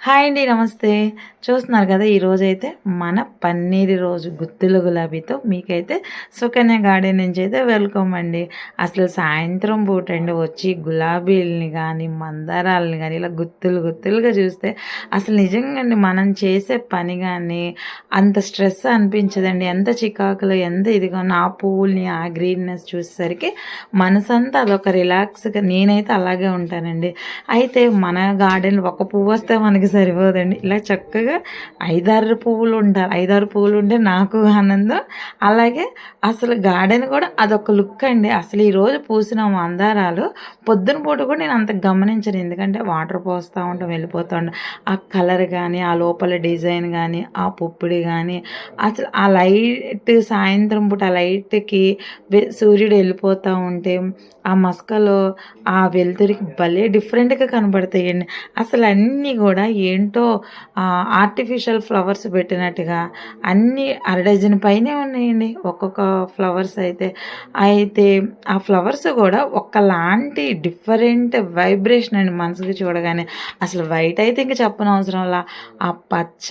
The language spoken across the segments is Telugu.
హాయ్ అండి. నమస్తే. చూస్తున్నారు కదా! ఈరోజైతే మన పన్నీరు రోజు గుత్తుల గులాబీతో మీకైతే సుకన్య గార్డెన్ నుంచి అయితే వెల్కమ్ అండి. అసలు సాయంత్రం పూటండి వచ్చి గులాబీలని గానీ, మందారాలని గానీ ఇలా గుత్తులు గుత్తులుగా చూస్తే అసలు నిజంగా అండి మనం చేసే పని గానీ అంత స్ట్రెస్ అనిపించదండి. ఎంత చికాకులో ఎంత ఇదిగా ఆ పువ్వుల్ని, ఆ గ్రీన్‌నెస్ చూసేసరికి మనసంతా అదొక రిలాక్స్‌గా నేనైతే అలాగే ఉంటానండి. అయితే మన గార్డెన్‌లో ఒక పువ్వొస్తే మనకి సరిపోదండి. ఇలా చక్కగా 5, 6 పువ్వులు ఉంటారు. 5, 6 పువ్వులు ఉంటే నాకు ఆనందం. అలాగే అసలు గార్డెన్ కూడా అదొక లుక్ అండి. అసలు ఈరోజు పూసిన మందారాలు పొద్దున పూట కూడా నేను అంత గమనించను. ఎందుకంటే వాటర్ పోస్తా ఉంటాం, వెళ్ళిపోతా ఉంటాం. ఆ కలర్ గానీ, ఆ లోపల డిజైన్ గానీ, ఆ పుప్పిడి గానీ, అసలు ఆ లైట్ సాయంత్రం పూట ఆ లైట్‌కి సూర్యుడు వెళ్ళిపోతా ఉంటే, ఆ మసకలో ఆ వెలుతురికి భలే డిఫరెంట్‌గా కనబడతాయండి. అసలు అన్నీ గూడా ఏంటో ఆర్టిఫిషియల్ ఫ్లవర్స్ పెట్టినట్టుగా అన్నీ అర డజన్ పైనే ఉన్నాయండి. ఒక్కొక్క ఫ్లవర్స్ అయితే. అయితే ఆ ఫ్లవర్స్ గూడా ఒకలాంటి డిఫరెంట్ వైబ్రేషన్ అండి మనసుకి చూడగానే. అసలు వైట్ అయితే ఇంక చెప్పనవసరంలా. ఆ పచ్చ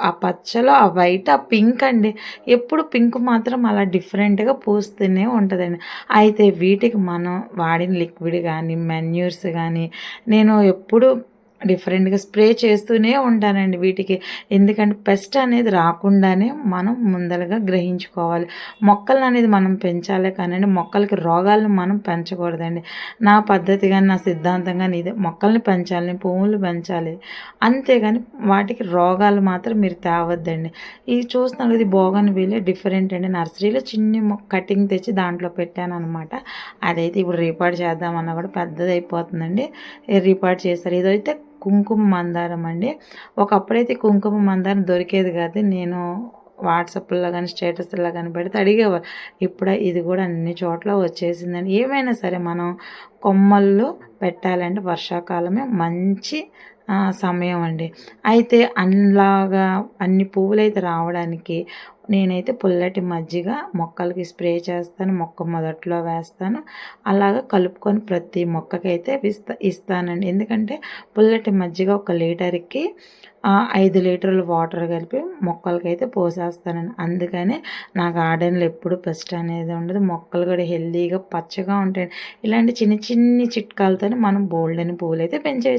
ఆ పచ్చలో ఆ వైట్, ఆ పింక్ అండి. ఎప్పుడు పింక్ మాత్రం అలా డిఫరెంట్‌గా పూస్తూనే ఉంటదండి. అయితే వీటికి మనం వాడిన లిక్విడ్ గానీ, మాన్యూర్స్ గానీ నేను ఎప్పుడు డిఫరెంట్‌గా స్ప్రే చేస్తూనే ఉంటానండి వీటికి. ఎందుకంటే పెస్ట్ అనేది రాకుండానే మనం ముందలగా గ్రహించుకోవాలి. మొక్కలననేది మనం పెంచాలే కానండి మొక్కలకి రోగాలను మనం పెంచకూడదండి. నా పద్ధతి గాని, నా సిద్ధాంతం గాని ఇదే. మొక్కల్ని పెంచాలి, పువ్వులు పెంచాలి. అంతేగాని వాటికి రోగాలు మాత్రం మీరు తేవద్దండి. ఇది చూస్తున్నారు ఇది బోగన్‌విల్లే డిఫరెంట్ అండి. నర్సరీలో చిన్ని కటింగ్ తెచ్చి దాంట్లో పెట్టాననమాట. అదైతే ఇప్పుడు రీపాట్ చేద్దామన్నా కూడా పెద్దదయిపోతుందండి. రీపాట్ చేశారు. ఇదైతే కుంకుమ మందారం అండి. ఒకప్పుడైతే కుంకుమ మందారం దొరికేది కాదు. నేను వాట్సాప్‌లో గానీ, స్టేటస్‌లో గానీ పెడితే అడిగేవారు. ఇప్పుడు ఇది కూడా అన్ని చోట్ల వచ్చేసిందండి. ఏమైనా సరే మనం కొమ్మల్లో పెట్టాలంటే వర్షాకాలమే మంచి సమయం అండి. అయితే అలాగా అన్ని పువ్వులైతే రావడానికి నేనైతే పుల్లటి మజ్జిగ మొక్కలకి స్ప్రే చేస్తాను. మొక్క మొదట్లో వేస్తాను. అలాగా కలుపుకొని ప్రతి మొక్కకైతే ఇస్తానండి. ఎందుకంటే పుల్లటి మజ్జిగ ఒక లీటర్‌కి 5 లీటర్లు వాటర్ కలిపి మొక్కలకైతే పోసేస్తానండి. అందుకనే నా గార్డెన్‌లో ఎప్పుడు పెస్ట్ అనేది ఉండదు. మొక్కలు కూడా హెల్తీగా పచ్చగా ఉంటాయి. ఇలాంటి చిన్ని చిన్ని చిట్కాలతోనే మనం బోలెడన్ని పువ్వులైతే పెంచేయొచ్చు.